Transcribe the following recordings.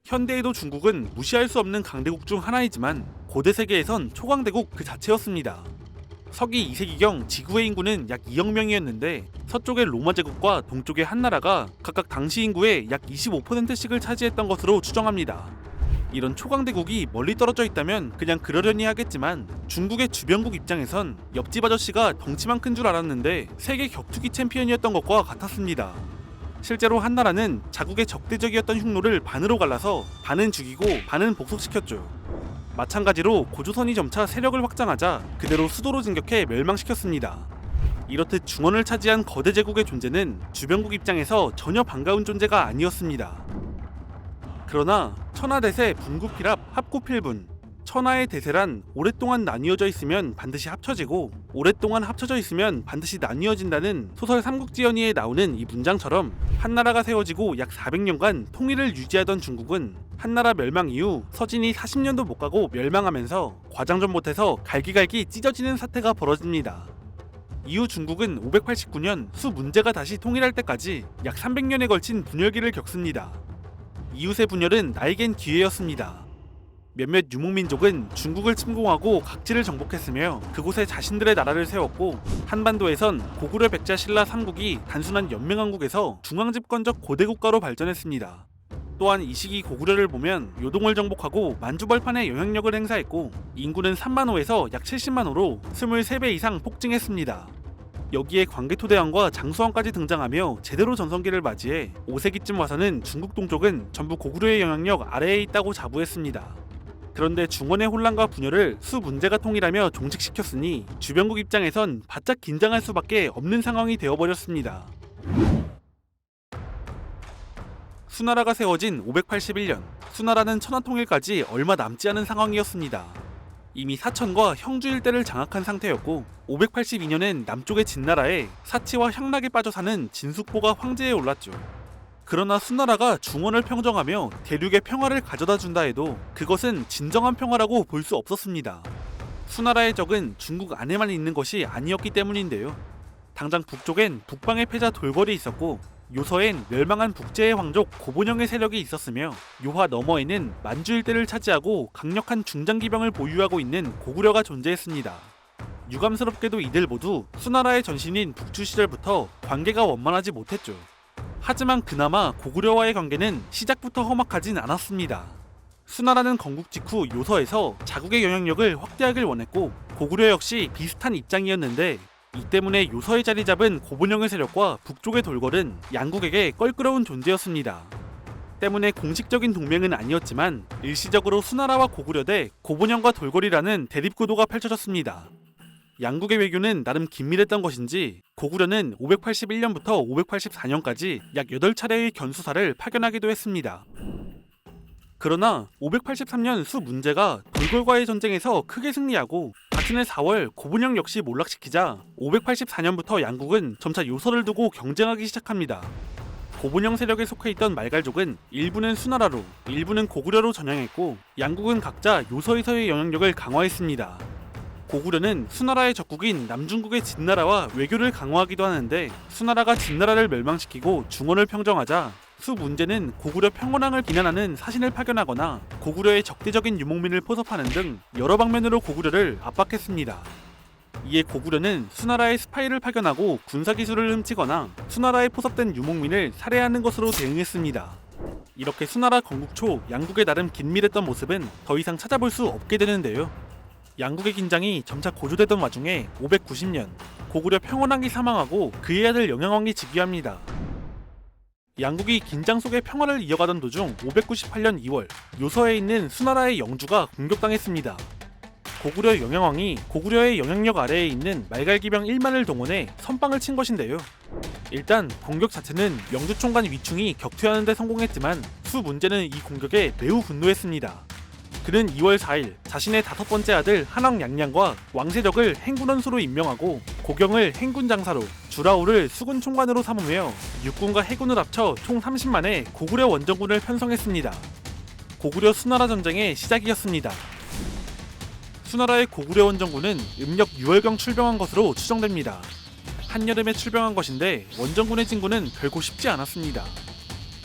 현대에도 중국은 무시할 수 없는 강대국 중 하나이지만 고대 세계에선 초강대국 그 자체였습니다. 서기 2세기경 지구의 인구는 약 2억 명이었는데 서쪽의 로마 제국과 동쪽의 한나라가 각각 당시 인구의 약 25%씩을 차지했던 것으로 추정합니다. 이런 초강대국이 멀리 떨어져 있다면 그냥 그러려니 하겠지만 중국의 주변국 입장에선 옆집 아저씨가 덩치만 큰 줄 알았는데 세계 격투기 챔피언이었던 것과 같았습니다. 실제로 한나라는 자국의 적대적이었던 흉노를 반으로 갈라서 반은 죽이고 반은 복속시켰죠. 마찬가지로 고조선이 점차 세력을 확장하자 그대로 수도로 진격해 멸망시켰습니다. 이렇듯 중원을 차지한 거대 제국의 존재는 주변국 입장에서 전혀 반가운 존재가 아니었습니다. 그러나 천하대세 분구필합 합구필분, 천하의 대세란 오랫동안 나뉘어져 있으면 반드시 합쳐지고 오랫동안 합쳐져 있으면 반드시 나뉘어진다는 소설 삼국지연의에 나오는 이 문장처럼 한나라가 세워지고 약 400년간 통일을 유지하던 중국은 한나라 멸망 이후 서진이 40년도 못 가고 멸망하면서 과장전 못해서 갈기갈기 찢어지는 사태가 벌어집니다. 이후 중국은 589년 수문제가 다시 통일할 때까지 약 300년에 걸친 분열기를 겪습니다. 이웃의 분열은 나에겐 기회였습니다. 몇몇 유목민족은 중국을 침공하고 각지를 정복했으며 그곳에 자신들의 나라를 세웠고 한반도에선 고구려 백제 신라 삼국이 단순한 연맹왕국에서 중앙집권적 고대국가로 발전했습니다. 또한 이 시기 고구려를 보면 요동을 정복하고 만주벌판에 영향력을 행사했고 인구는 3만호에서 약 70만호로 23배 이상 폭증했습니다. 여기에 광개토대왕과 장수왕까지 등장하며 제대로 전성기를 맞이해 5세기쯤 와서는 중국 동쪽은 전부 고구려의 영향력 아래에 있다고 자부했습니다. 그런데 중원의 혼란과 분열을 수문제가 통일하며 종식시켰으니 주변국 입장에선 바짝 긴장할 수밖에 없는 상황이 되어버렸습니다. 수나라가 세워진 581년, 수나라는 천하통일까지 얼마 남지 않은 상황이었습니다. 이미 사천과 형주 일대를 장악한 상태였고 582년엔 남쪽의 진나라에 사치와 향락에 빠져 사는 진숙보가 황제에 올랐죠. 그러나 수나라가 중원을 평정하며 대륙의 평화를 가져다 준다 해도 그것은 진정한 평화라고 볼 수 없었습니다. 수나라의 적은 중국 안에만 있는 것이 아니었기 때문인데요. 당장 북쪽엔 북방의 패자 돌궐이 있었고 요서엔 멸망한 북제의 황족 고본영의 세력이 있었으며 요하 너머에는 만주 일대를 차지하고 강력한 중장기병을 보유하고 있는 고구려가 존재했습니다. 유감스럽게도 이들 모두 수나라의 전신인 북주 시절부터 관계가 원만하지 못했죠. 하지만 그나마 고구려와의 관계는 시작부터 험악하진 않았습니다. 수나라는 건국 직후 요서에서 자국의 영향력을 확대하길 원했고 고구려 역시 비슷한 입장이었는데 이 때문에 요서에 자리 잡은 고본영의 세력과 북쪽의 돌궐은 양국에게 껄끄러운 존재였습니다. 때문에 공식적인 동맹은 아니었지만 일시적으로 수나라와 고구려 대 고본영과 돌궐이라는 대립구도가 펼쳐졌습니다. 양국의 외교는 나름 긴밀했던 것인지 고구려는 581년부터 584년까지 약 8차례의 견수사를 파견하기도 했습니다. 그러나 583년 수문제가 돌궐과의 전쟁에서 크게 승리하고 같은 해 4월 고본영 역시 몰락시키자 584년부터 양국은 점차 요서를 두고 경쟁하기 시작합니다. 고본영 세력에 속해 있던 말갈족은 일부는 수나라로 일부는 고구려로 전향했고 양국은 각자 요서에서의 영향력을 강화했습니다. 고구려는 수나라의 적국인 남중국의 진나라와 외교를 강화하기도 하는데 수나라가 진나라를 멸망시키고 중원을 평정하자 수문제는 고구려 평원왕을 비난하는 사신을 파견하거나 고구려의 적대적인 유목민을 포섭하는 등 여러 방면으로 고구려를 압박했습니다. 이에 고구려는 수나라의 스파이를 파견하고 군사기술을 훔치거나 수나라에 포섭된 유목민을 살해하는 것으로 대응했습니다. 이렇게 수나라 건국 초 양국의 나름 긴밀했던 모습은 더 이상 찾아볼 수 없게 되는데요. 양국의 긴장이 점차 고조되던 와중에 590년 고구려 평원왕이 사망하고 그의 아들 영양왕이 즉위합니다. 양국이 긴장 속에 평화를 이어가던 도중 598년 2월 요서에 있는 수나라의 영주가 공격당했습니다. 고구려 영양왕이 고구려의 영향력 아래에 있는 말갈기병 1만을 동원해 선빵을 친 것인데요. 일단 공격 자체는 영주 총관 위충이 격퇴하는 데 성공했지만 수문제는 이 공격에 매우 분노했습니다. 그는 2월 4일 자신의 5번째 아들 한왕양량과 왕세적을 행군원수로 임명하고 고경을 행군장사로 주라우를 수군총관으로 삼으며 육군과 해군을 합쳐 총 30만의 고구려 원정군을 편성했습니다. 고구려 수나라 전쟁의 시작이었습니다. 수나라의 고구려 원정군은 음력 6월경 출병한 것으로 추정됩니다. 한여름에 출병한 것인데 원정군의 진군은 결코 쉽지 않았습니다.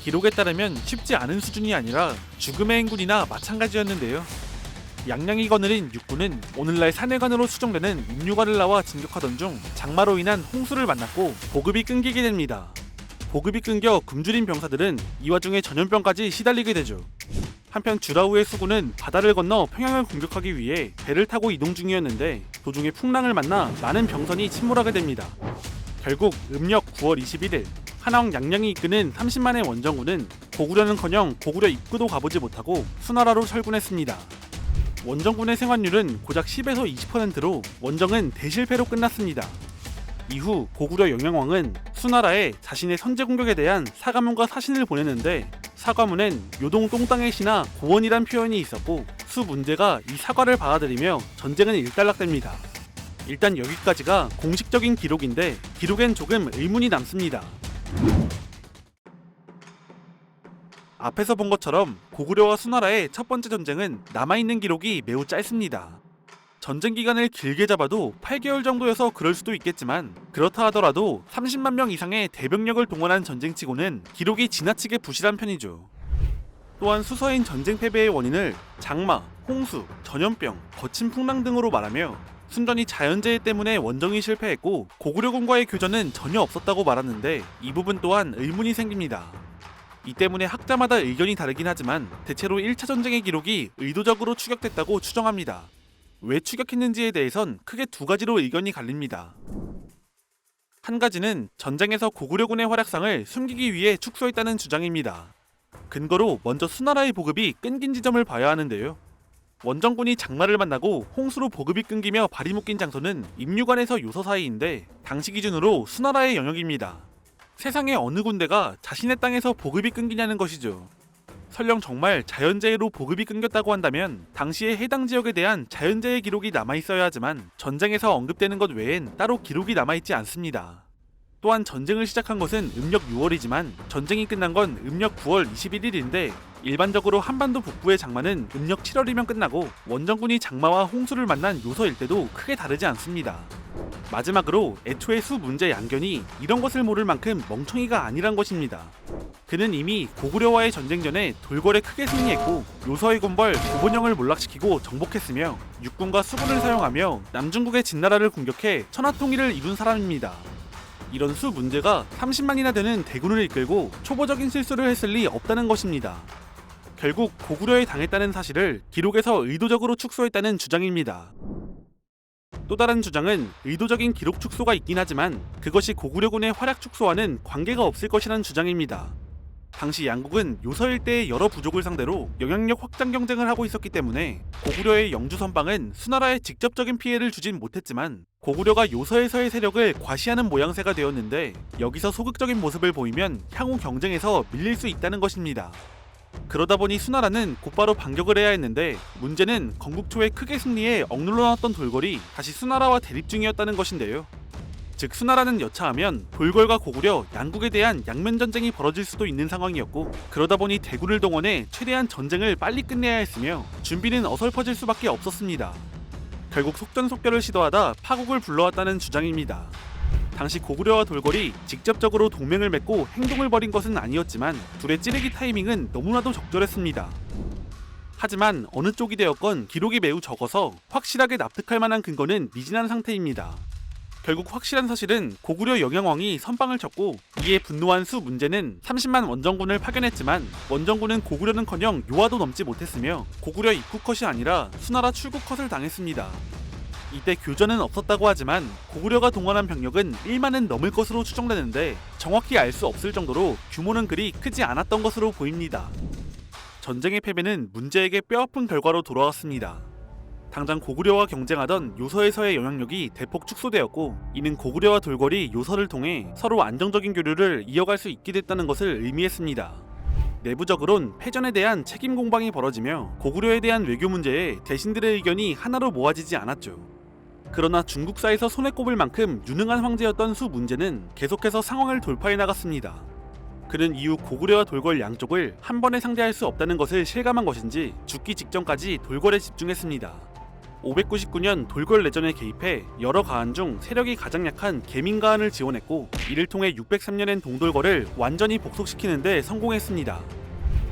기록에 따르면 쉽지 않은 수준이 아니라 죽음의 행군이나 마찬가지였는데요. 양양이 거느린 육군은 오늘날 산해관으로 추정되는 임유관을 나와 진격하던 중 장마로 인한 홍수를 만났고 보급이 끊기게 됩니다. 보급이 끊겨 굶주린 병사들은 이 와중에 전염병까지 시달리게 되죠. 한편 주라우의 수군은 바다를 건너 평양을 공격하기 위해 배를 타고 이동 중이었는데 도중에 풍랑을 만나 많은 병선이 침몰하게 됩니다. 결국 음력 9월 21일 한왕 양양이 이끄는 30만의 원정군은 고구려는커녕 고구려 입구도 가보지 못하고 수나라로 철군했습니다. 원정군의 생환율은 고작 10에서 20%로 원정은 대실패로 끝났습니다. 이후 고구려 영양왕은 수나라에 자신의 선제 공격에 대한 사과문과 사신을 보냈는데 사과문엔 요동 똥땅의 시나 고원이란 표현이 있었고 수 문제가 이 사과를 받아들이며 전쟁은 일단락됩니다. 일단 여기까지가 공식적인 기록인데 기록엔 조금 의문이 남습니다. 앞에서 본 것처럼 고구려와 수나라의 첫 번째 전쟁은 남아있는 기록이 매우 짧습니다. 전쟁 기간을 길게 잡아도 8개월 정도여서 그럴 수도 있겠지만 그렇다 하더라도 30만 명 이상의 대병력을 동원한 전쟁치고는 기록이 지나치게 부실한 편이죠. 또한 수서인 전쟁 패배의 원인을 장마, 홍수, 전염병, 거친 풍랑 등으로 말하며 순전히 자연재해 때문에 원정이 실패했고 고구려군과의 교전은 전혀 없었다고 말하는데 이 부분 또한 의문이 생깁니다. 이 때문에 학자마다 의견이 다르긴 하지만 대체로 1차 전쟁의 기록이 의도적으로 추격됐다고 추정합니다. 왜 추격했는지에 대해선 크게 두 가지로 의견이 갈립니다. 한 가지는 전쟁에서 고구려군의 활약상을 숨기기 위해 축소했다는 주장입니다. 근거로 먼저 수나라의 보급이 끊긴 지점을 봐야 하는데요. 원정군이 장마를 만나고 홍수로 보급이 끊기며 발이 묶인 장소는 임유관에서 요서 사이인데 당시 기준으로 수나라의 영역입니다. 세상의 어느 군데가 자신의 땅에서 보급이 끊기냐는 것이죠. 설령 정말 자연재해로 보급이 끊겼다고 한다면 당시의 해당 지역에 대한 자연재해 기록이 남아있어야 하지만 전쟁에서 언급되는 것 외엔 따로 기록이 남아있지 않습니다. 또한 전쟁을 시작한 것은 음력 6월이지만 전쟁이 끝난 건 음력 9월 21일인데 일반적으로 한반도 북부의 장마는 음력 7월이면 끝나고 원정군이 장마와 홍수를 만난 요서 일대도 크게 다르지 않습니다. 마지막으로 애초에 수 문제 양견이 이런 것을 모를 만큼 멍청이가 아니란 것입니다. 그는 이미 고구려와의 전쟁 전에 돌궐에 크게 승리했고 요서의 군벌 고본영을 몰락시키고 정복했으며 육군과 수군을 사용하며 남중국의 진나라를 공격해 천하통일을 이룬 사람입니다. 이런 수 문제가 30만이나 되는 대군을 이끌고 초보적인 실수를 했을 리 없다는 것입니다. 결국 고구려에 당했다는 사실을 기록에서 의도적으로 축소했다는 주장입니다. 또 다른 주장은 의도적인 기록 축소가 있긴 하지만 그것이 고구려군의 활약 축소와는 관계가 없을 것이라는 주장입니다. 당시 양국은 요서 일대의 여러 부족을 상대로 영향력 확장 경쟁을 하고 있었기 때문에 고구려의 영주 선방은 수나라에 직접적인 피해를 주진 못했지만 고구려가 요서에서의 세력을 과시하는 모양새가 되었는데 여기서 소극적인 모습을 보이면 향후 경쟁에서 밀릴 수 있다는 것입니다. 그러다 보니 수나라는 곧바로 반격을 해야 했는데 문제는 건국 초에 크게 승리해 억눌러 놨던 돌궐이 다시 수나라와 대립 중이었다는 것인데요. 즉 수나라는 여차하면 돌궐과 고구려 양국에 대한 양면 전쟁이 벌어질 수도 있는 상황이었고 그러다 보니 대군을 동원해 최대한 전쟁을 빨리 끝내야 했으며 준비는 어설퍼질 수밖에 없었습니다. 결국 속전속결을 시도하다 파국을 불러왔다는 주장입니다. 당시 고구려와 돌궐이 직접적으로 동맹을 맺고 행동을 벌인 것은 아니었지만 둘의 찌르기 타이밍은 너무나도 적절했습니다. 하지만 어느 쪽이 되었건 기록이 매우 적어서 확실하게 납득할 만한 근거는 미진한 상태입니다. 결국 확실한 사실은 고구려 영양왕이 선방을 쳤고 이에 분노한 수 문제는 30만 원정군을 파견했지만 원정군은 고구려는커녕 요하도 넘지 못했으며 고구려 입국 컷이 아니라 수나라 출국 컷을 당했습니다. 이때 교전은 없었다고 하지만 고구려가 동원한 병력은 1만은 넘을 것으로 추정되는데 정확히 알 수 없을 정도로 규모는 그리 크지 않았던 것으로 보입니다. 전쟁의 패배는 문제에게 뼈아픈 결과로 돌아왔습니다. 당장 고구려와 경쟁하던 요서에서의 영향력이 대폭 축소되었고 이는 고구려와 돌궐이 요서를 통해 서로 안정적인 교류를 이어갈 수 있게 됐다는 것을 의미했습니다. 내부적으론 패전에 대한 책임 공방이 벌어지며 고구려에 대한 외교 문제에 대신들의 의견이 하나로 모아지지 않았죠. 그러나 중국사에서 손에 꼽을 만큼 유능한 황제였던 수 문제는 계속해서 상황을 돌파해 나갔습니다. 그는 이후 고구려와 돌궐 양쪽을 한 번에 상대할 수 없다는 것을 실감한 것인지 죽기 직전까지 돌궐에 집중했습니다. 599년 돌궐 내전에 개입해 여러 가한 중 세력이 가장 약한 계민가한을 지원했고, 이를 통해 603년엔 동돌궐을 완전히 복속시키는 데 성공했습니다.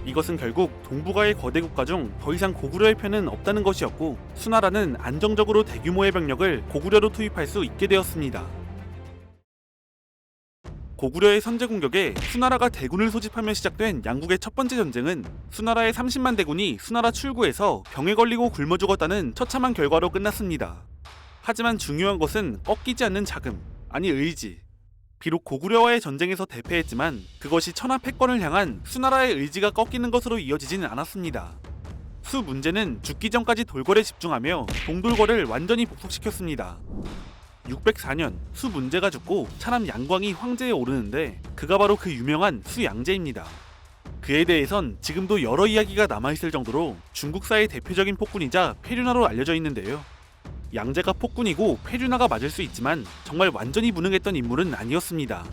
이것은 결국 동북아의 거대 국가 중 더 이상 고구려의 편은 없다는 것이었고, 수나라는 안정적으로 대규모의 병력을 고구려로 투입할 수 있게 되었습니다. 고구려의 선제 공격에 수나라가 대군을 소집하며 시작된 양국의 첫 번째 전쟁은 수나라의 30만 대군이 수나라 출구에서 병에 걸리고 굶어 죽었다는 처참한 결과로 끝났습니다. 하지만 중요한 것은 꺾이지 않는 자금, 아니 의지. 비록 고구려와의 전쟁에서 대패했지만 그것이 천하 패권을 향한 수나라의 의지가 꺾이는 것으로 이어지지는 않았습니다. 수 문제는 죽기 전까지 돌궐에 집중하며 동돌궐을 완전히 복속시켰습니다. 604년 수 문제가 죽고 차남 양광이 황제에 오르는데 그가 바로 그 유명한 수양제입니다. 그에 대해선 지금도 여러 이야기가 남아있을 정도로 중국사의 대표적인 폭군이자 패륜화로 알려져 있는데요. 양제가 폭군이고 패륜화가 맞을 수 있지만 정말 완전히 무능했던 인물은 아니었습니다.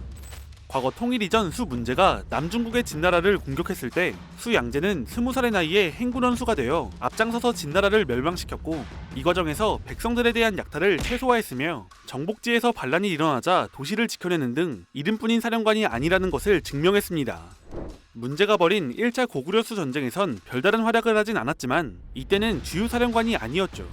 과거 통일 이전 수 문제가 남중국의 진나라를 공격했을 때 수양제는 20살의 나이에 행군원수가 되어 앞장서서 진나라를 멸망시켰고, 이 과정에서 백성들에 대한 약탈을 최소화했으며 정복지에서 반란이 일어나자 도시를 지켜내는 등 이름뿐인 사령관이 아니라는 것을 증명했습니다. 문제가 벌인 1차 고구려수 전쟁에선 별다른 활약을 하진 않았지만 이때는 주요 사령관이 아니었죠.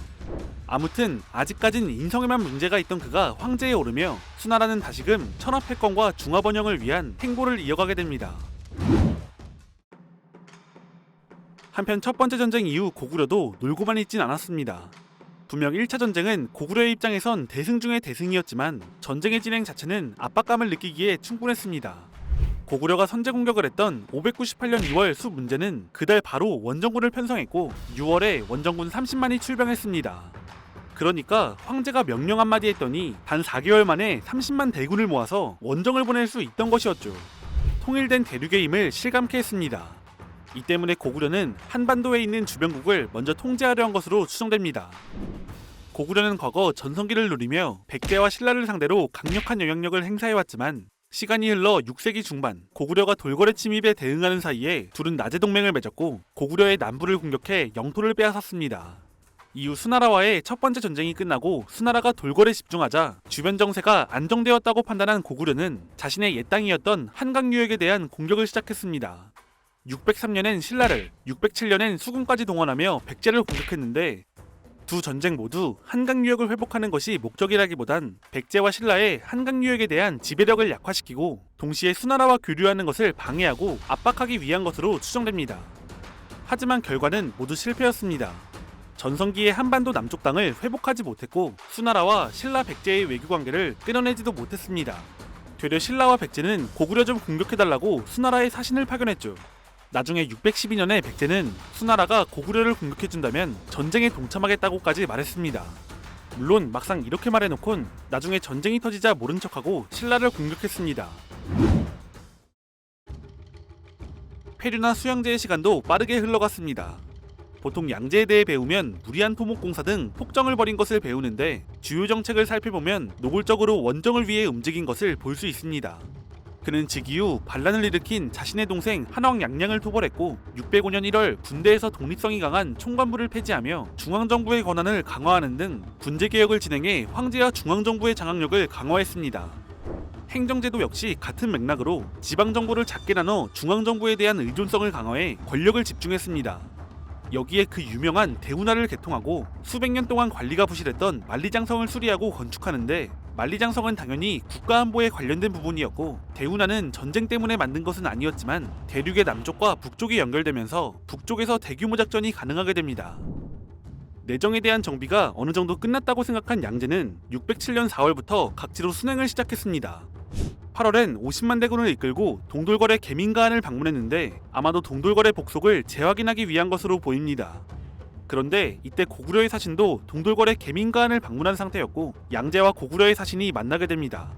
아무튼 아직까진 인성에만 문제가 있던 그가 황제에 오르며 수나라는 다시금 천하 패권과 중화 번영을 위한 행보를 이어가게 됩니다. 한편 첫 번째 전쟁 이후 고구려도 놀고만 있진 않았습니다. 분명 1차 전쟁은 고구려의 입장에선 대승 중의 대승이었지만 전쟁의 진행 자체는 압박감을 느끼기에 충분했습니다. 고구려가 선제 공격을 했던 598년 2월 수 문제는 그달 바로 원정군을 편성했고 6월에 원정군 30만이 출병했습니다. 그러니까 황제가 명령 한마디 했더니 단 4개월 만에 30만 대군을 모아서 원정을 보낼 수 있던 것이었죠. 통일된 대륙의 힘을 실감케 했습니다. 이 때문에 고구려는 한반도에 있는 주변국을 먼저 통제하려 한 것으로 추정됩니다. 고구려는 과거 전성기를 누리며 백제와 신라를 상대로 강력한 영향력을 행사해왔지만 시간이 흘러 6세기 중반 고구려가 돌궐의 침입에 대응하는 사이에 둘은 나제 동맹을 맺었고 고구려의 남부를 공격해 영토를 빼앗았습니다. 이후 수나라와의 첫 번째 전쟁이 끝나고 수나라가 돌궐에 집중하자 주변 정세가 안정되었다고 판단한 고구려는 자신의 옛 땅이었던 한강유역에 대한 공격을 시작했습니다. 603년엔 신라를, 607년엔 수군까지 동원하며 백제를 공격했는데 두 전쟁 모두 한강유역을 회복하는 것이 목적이라기보단 백제와 신라의 한강유역에 대한 지배력을 약화시키고 동시에 수나라와 교류하는 것을 방해하고 압박하기 위한 것으로 추정됩니다. 하지만 결과는 모두 실패였습니다. 전성기의 한반도 남쪽 땅을 회복하지 못했고 수나라와 신라 백제의 외교관계를 끊어내지도 못했습니다. 되려 신라와 백제는 고구려 좀 공격해달라고 수나라에 사신을 파견했죠. 나중에 612년에 백제는 수나라가 고구려를 공격해준다면 전쟁에 동참하겠다고까지 말했습니다. 물론 막상 이렇게 말해놓곤 나중에 전쟁이 터지자 모른 척하고 신라를 공격했습니다. 패륜화 수양제의 시간도 빠르게 흘러갔습니다. 보통 양제에 대해 배우면 무리한 토목공사 등 폭정을 벌인 것을 배우는데 주요 정책을 살펴보면 노골적으로 원정을 위해 움직인 것을 볼 수 있습니다. 그는 즉위 후 반란을 일으킨 자신의 동생 한왕 양량을 토벌했고 605년 1월 군대에서 독립성이 강한 총관부를 폐지하며 중앙정부의 권한을 강화하는 등 군제개혁을 진행해 황제와 중앙정부의 장악력을 강화했습니다. 행정제도 역시 같은 맥락으로 지방정부를 작게 나눠 중앙정부에 대한 의존성을 강화해 권력을 집중했습니다. 여기에 그 유명한 대운하를 개통하고 수백 년 동안 관리가 부실했던 만리장성을 수리하고 건축하는데 만리장성은 당연히 국가안보에 관련된 부분이었고 대운하는 전쟁 때문에 만든 것은 아니었지만 대륙의 남쪽과 북쪽이 연결되면서 북쪽에서 대규모 작전이 가능하게 됩니다. 내정에 대한 정비가 어느 정도 끝났다고 생각한 양제는 607년 4월부터 각지로 순행을 시작했습니다. 8월엔 50만 대군을 이끌고 동돌궐의 계민가한을 방문했는데 아마도 동돌궐의 복속을 재확인하기 위한 것으로 보입니다. 그런데 이때 고구려의 사신도 동돌궐의 계민가한을 방문한 상태였고 양제와 고구려의 사신이 만나게 됩니다.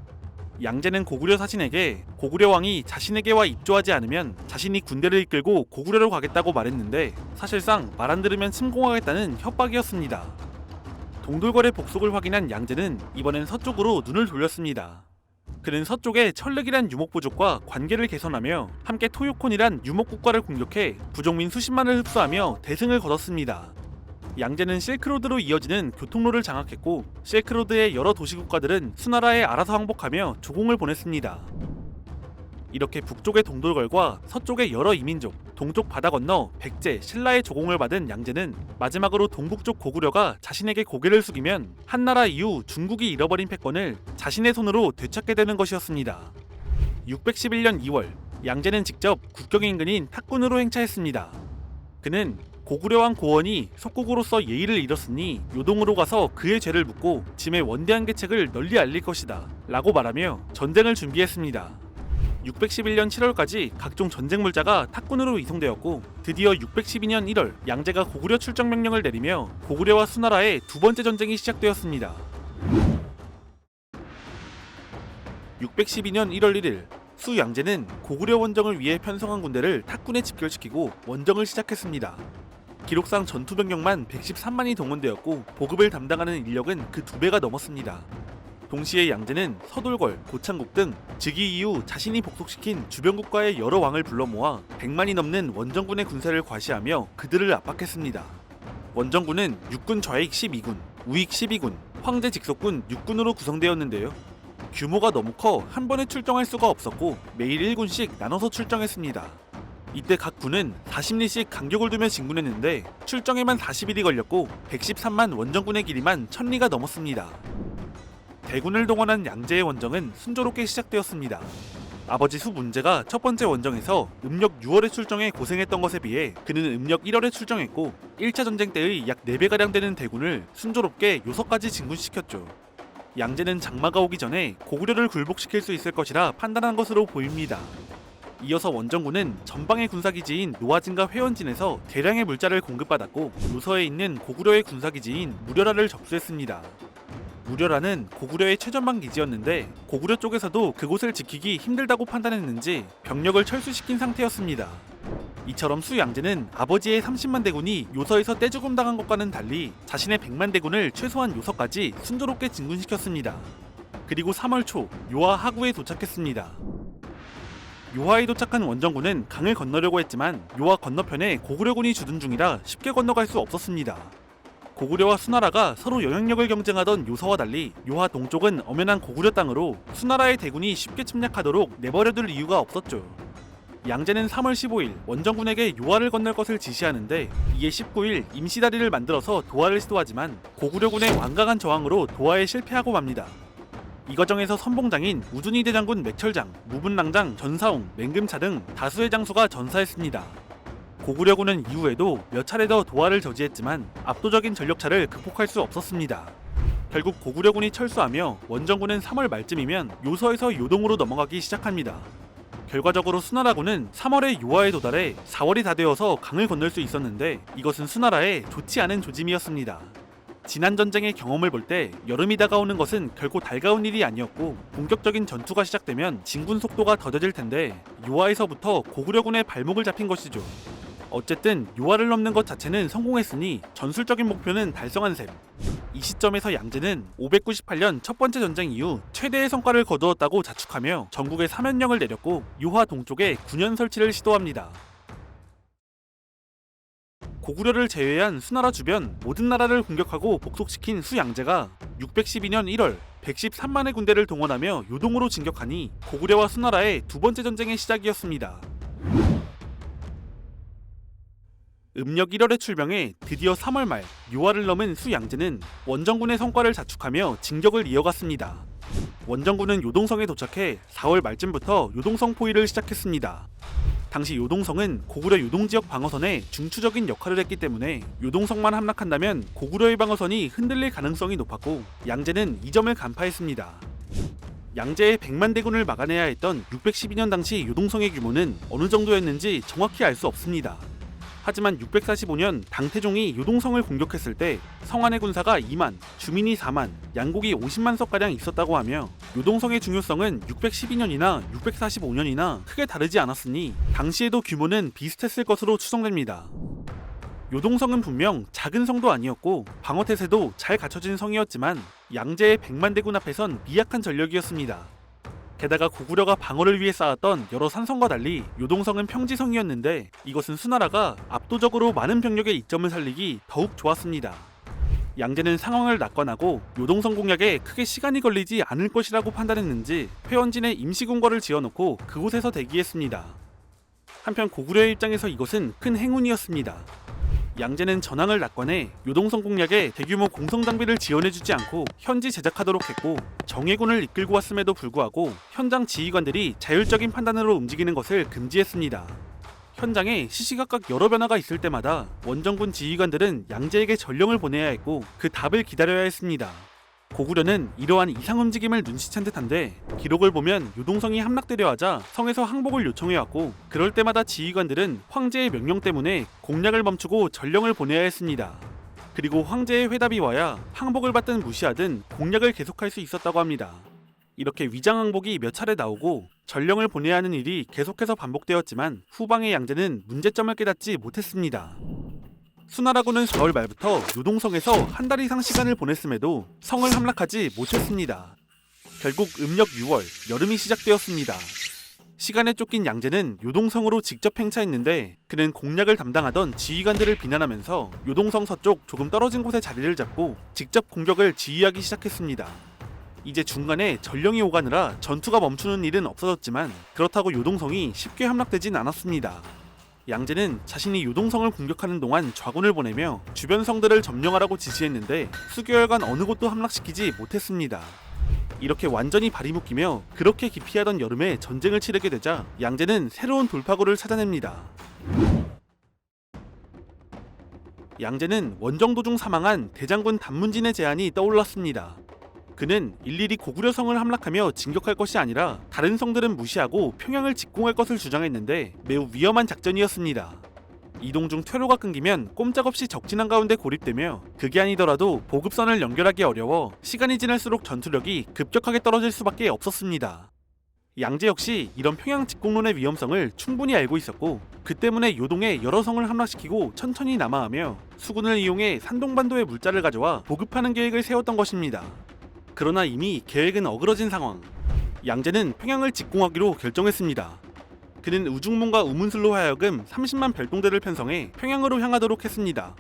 양제는 고구려 사신에게 고구려 왕이 자신에게와 입조하지 않으면 자신이 군대를 이끌고 고구려로 가겠다고 말했는데 사실상 말 안 들으면 침공하겠다는 협박이었습니다. 동돌궐의 복속을 확인한 양제는 이번엔 서쪽으로 눈을 돌렸습니다. 그는 서쪽의 철륵이란 유목부족과 관계를 개선하며 함께 토요콘이란 유목국가를 공격해 부족민 수십만을 흡수하며 대승을 거뒀습니다. 양제는 실크로드로 이어지는 교통로를 장악했고 실크로드의 여러 도시국가들은 수나라에 알아서 항복하며 조공을 보냈습니다. 이렇게 북쪽의 동돌걸과 서쪽의 여러 이민족, 동쪽 바다 건너 백제, 신라의 조공을 받은 양제는 마지막으로 동북쪽 고구려가 자신에게 고개를 숙이면 한나라 이후 중국이 잃어버린 패권을 자신의 손으로 되찾게 되는 것이었습니다. 611년 2월, 양제는 직접 국경 인근인 탁군으로 행차했습니다. 그는 고구려왕 고원이 속국으로서 예의를 잃었으니 요동으로 가서 그의 죄를 묻고 짐의 원대한 계책을 널리 알릴 것이다 라고 말하며 전쟁을 준비했습니다. 611년 7월까지 각종 전쟁 물자가 탁군으로 이송되었고 드디어 612년 1월 양제가 고구려 출정 명령을 내리며 고구려와 수나라의 두 번째 전쟁이 시작되었습니다. 612년 1월 1일 수 양제는 고구려 원정을 위해 편성한 군대를 탁군에 집결시키고 원정을 시작했습니다. 기록상 전투병력만 113만이 동원되었고 보급을 담당하는 인력은 그 2배가 넘었습니다. 동시에 양제는 서돌궐, 고창국 등 즉위 이후 자신이 복속시킨 주변국가의 여러 왕을 불러 모아 100만이 넘는 원정군의 군세를 과시하며 그들을 압박했습니다. 원정군은 육군 좌익 12군, 우익 12군, 황제 직속군 6군으로 구성되었는데요. 규모가 너무 커 한 번에 출정할 수가 없었고 매일 1군씩 나눠서 출정했습니다. 이때 각 군은 40리씩 간격을 두며 진군했는데 출정에만 40일이 걸렸고 113만 원정군의 길이만 1000리가 넘었습니다. 대군을 동원한 양제의 원정은 순조롭게 시작되었습니다. 아버지 수 문제가 첫 번째 원정에서 음력 6월에 출정해 고생했던 것에 비해 그는 음력 1월에 출정했고 1차 전쟁 때의 약 4배가량 되는 대군을 순조롭게 요서까지 진군시켰죠. 양제는 장마가 오기 전에 고구려를 굴복시킬 수 있을 것이라 판단한 것으로 보입니다. 이어서 원정군은 전방의 군사기지인 노아진과 회원진에서 대량의 물자를 공급받았고 요서에 있는 고구려의 군사기지인 무려라를 접수했습니다. 무려라는 고구려의 최전방 기지였는데 고구려 쪽에서도 그곳을 지키기 힘들다고 판단했는지 병력을 철수시킨 상태였습니다. 이처럼 수 양제는 아버지의 30만 대군이 요서에서 떼죽음 당한 것과는 달리 자신의 100만 대군을 최소한 요서까지 순조롭게 진군시켰습니다. 그리고 3월 초 요하 하구에 도착했습니다. 요하에 도착한 원정군은 강을 건너려고 했지만 요하 건너편에 고구려군이 주둔 중이라 쉽게 건너갈 수 없었습니다. 고구려와 수나라가 서로 영향력을 경쟁하던 요서와 달리 요하 동쪽은 엄연한 고구려 땅으로 수나라의 대군이 쉽게 침략하도록 내버려둘 이유가 없었죠. 양제는 3월 15일 원정군에게 요하를 건널 것을 지시하는데 이에 19일 임시다리를 만들어서 도하를 시도하지만 고구려군의 완강한 저항으로 도하에 실패하고 맙니다. 이 과정에서 선봉장인 우준희 대장군 맥철장, 무분랑장, 전사웅, 맹금차 등 다수의 장수가 전사했습니다. 고구려군은 이후에도 몇 차례 더 도하를 저지했지만 압도적인 전력차를 극복할 수 없었습니다. 결국 고구려군이 철수하며 원정군은 3월 말쯤이면 요서에서 요동으로 넘어가기 시작합니다. 결과적으로 수나라군은 3월에 요하에 도달해 4월이 다 되어서 강을 건널 수 있었는데 이것은 수나라의 좋지 않은 조짐이었습니다. 지난 전쟁의 경험을 볼 때 여름이 다가오는 것은 결코 달가운 일이 아니었고 본격적인 전투가 시작되면 진군 속도가 더뎌질 텐데 요하에서부터 고구려군의 발목을 잡힌 것이죠. 어쨌든 요하를 넘는 것 자체는 성공했으니 전술적인 목표는 달성한 셈. 이 시점에서 양제는 598년 첫 번째 전쟁 이후 최대의 성과를 거두었다고 자축하며 전국에 사면령을 내렸고 요하 동쪽에 군현 설치를 시도합니다. 고구려를 제외한 수나라 주변 모든 나라를 공격하고 복속시킨 수양제가 612년 1월 113만의 군대를 동원하며 요동으로 진격하니 고구려와 수나라의 두 번째 전쟁의 시작이었습니다. 음력 1월에 출병해 드디어 3월 말 요하를 넘은 수양제는 원정군의 성과를 자축하며 진격을 이어갔습니다. 원정군은 요동성에 도착해 4월 말쯤부터 요동성 포위를 시작했습니다. 당시 요동성은 고구려 요동지역 방어선의 중추적인 역할을 했기 때문에 요동성만 함락한다면 고구려의 방어선이 흔들릴 가능성이 높았고 양제는 이 점을 간파했습니다. 양제의 100만 대군을 막아내야 했던 612년 당시 요동성의 규모는 어느 정도였는지 정확히 알 수 없습니다. 하지만 645년 당태종이 요동성을 공격했을 때 성안의 군사가 2만, 주민이 4만, 양곡이 50만 석가량 있었다고 하며 요동성의 중요성은 612년이나 645년이나 크게 다르지 않았으니 당시에도 규모는 비슷했을 것으로 추정됩니다. 요동성은 분명 작은 성도 아니었고 방어태세도 잘 갖춰진 성이었지만 양제의 100만 대군 앞에선 미약한 전력이었습니다. 게다가 고구려가 방어를 위해 쌓았던 여러 산성과 달리 요동성은 평지성이었는데 이것은 수나라가 압도적으로 많은 병력의 이점을 살리기 더욱 좋았습니다. 양제는 상황을 낙관하고 요동성 공략에 크게 시간이 걸리지 않을 것이라고 판단했는지 회원진에 임시궁궐을 지어놓고 그곳에서 대기했습니다. 한편 고구려의 입장에서 이것은 큰 행운이었습니다. 양제는 전황을 낙관해 요동성 공략에 대규모 공성 장비를 지원해주지 않고 현지 제작하도록 했고, 정예군을 이끌고 왔음에도 불구하고 현장 지휘관들이 자율적인 판단으로 움직이는 것을 금지했습니다. 현장에 시시각각 여러 변화가 있을 때마다 원정군 지휘관들은 양제에게 전령을 보내야 했고 그 답을 기다려야 했습니다. 고구려는 이러한 이상 움직임을 눈치챈 듯한데 기록을 보면 요동성이 함락되려 하자 성에서 항복을 요청해왔고, 그럴 때마다 지휘관들은 황제의 명령 때문에 공략을 멈추고 전령을 보내야 했습니다. 그리고 황제의 회답이 와야 항복을 받든 무시하든 공략을 계속할 수 있었다고 합니다. 이렇게 위장 항복이 몇 차례 나오고 전령을 보내야 하는 일이 계속해서 반복되었지만 후방의 양제는 문제점을 깨닫지 못했습니다. 수나라군은 4월 말부터 요동성에서 한 달 이상 시간을 보냈음에도 성을 함락하지 못했습니다. 결국 음력 6월, 여름이 시작되었습니다. 시간에 쫓긴 양제는 요동성으로 직접 행차했는데 그는 공략을 담당하던 지휘관들을 비난하면서 요동성 서쪽 조금 떨어진 곳에 자리를 잡고 직접 공격을 지휘하기 시작했습니다. 이제 중간에 전령이 오가느라 전투가 멈추는 일은 없어졌지만 그렇다고 요동성이 쉽게 함락되진 않았습니다. 양제는 자신이 요동성을 공격하는 동안 좌군을 보내며 주변 성들을 점령하라고 지시했는데 수개월간 어느 곳도 함락시키지 못했습니다. 이렇게 완전히 발이 묶이며 그렇게 기피하던 여름에 전쟁을 치르게 되자 양제는 새로운 돌파구를 찾아냅니다. 양제는 원정도중 사망한 대장군 단문진의 제안이 떠올랐습니다. 그는 일일이 고구려성을 함락하며 진격할 것이 아니라 다른 성들은 무시하고 평양을 직공할 것을 주장했는데 매우 위험한 작전이었습니다. 이동 중 퇴로가 끊기면 꼼짝없이 적진한 가운데 고립되며 그게 아니더라도 보급선을 연결하기 어려워 시간이 지날수록 전투력이 급격하게 떨어질 수밖에 없었습니다. 양제 역시 이런 평양 직공론의 위험성을 충분히 알고 있었고 그 때문에 요동에 여러 성을 함락시키고 천천히 남하하며 수군을 이용해 산동반도의 물자를 가져와 보급하는 계획을 세웠던 것입니다. 그러나 이미 계획은 어그러진 상황. 양제는 평양을 직공하기로 결정했습니다. 그는 우중문과 우문술로 하여금 30만 별동대를 편성해 평양으로 향하도록 했습니다.